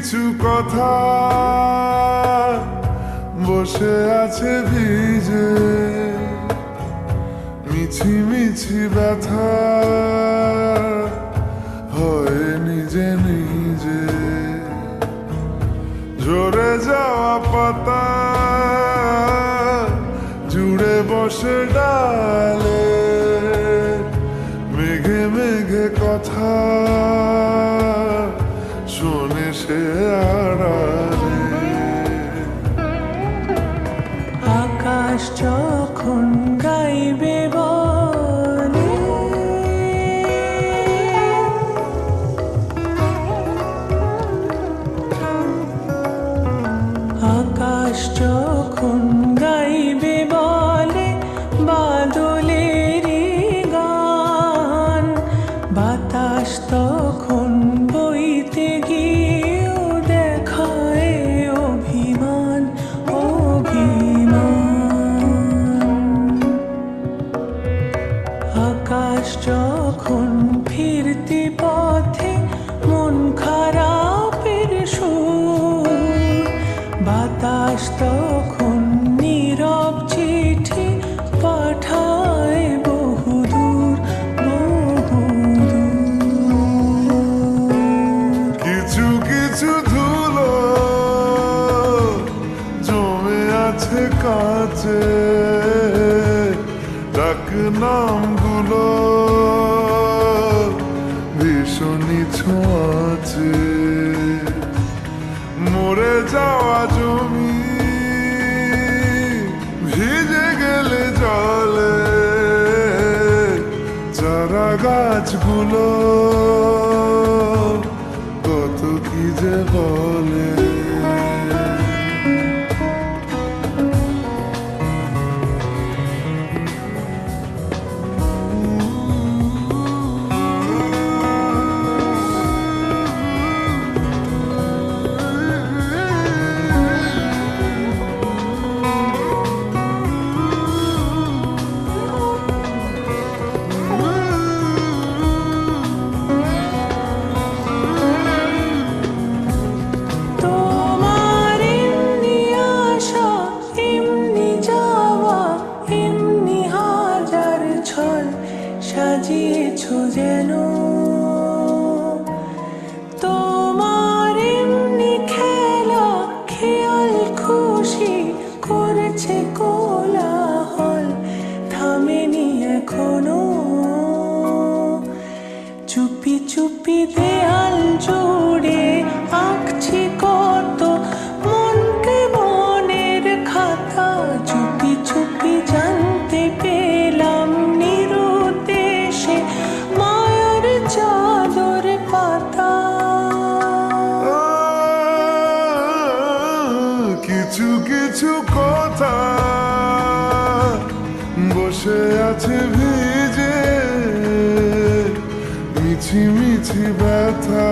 কিছু কথা বসে আছে ভিজে, মিছি মিছি ব্যথা হয় নিজে নিজে। ঝরে যাওয়া পাতা জুড়ে বসে ডালে, মেঘে মেঘে কথা শোনে সে আড়ালে। আকাশ যখন গাইবে বলে, আকাশ যখন গাইবে বলে বাদলেরই গান, বাতাস তখন বইতে গিয়েও দেখায় অভিমান অভিমান। আকাশ যখন ফিরতি পথে মন খারাপের সুর, বাতাস তখন নীরব চিঠি পাঠায় বহুদূর বহুদূর। কিছু কিছু ধুলো জমে আছে কাছে, ডাক নামগুলো ভীষণই ছোঁয়াছে। মরে যাওয়া জমি ভিজে গেলে জলে, চারা গাছগুলো কত কি যে বলে। সাজিয়েছো যেন তোমার এমনি খেলা, খেয়াল খুশি করেছে কোলাহল, থামেনি এখনো। চুপি চুপি দেয়াল জুড়ে আঁকছি কত মনকে মনের খাতা, চুপি চুপি জানতে পেলাম নিরুদ্দেশে মায়ার চাদর পাতা। কিছু কিছু কথা বসে আছে ভিজে, মিছি মিছি ব্যথা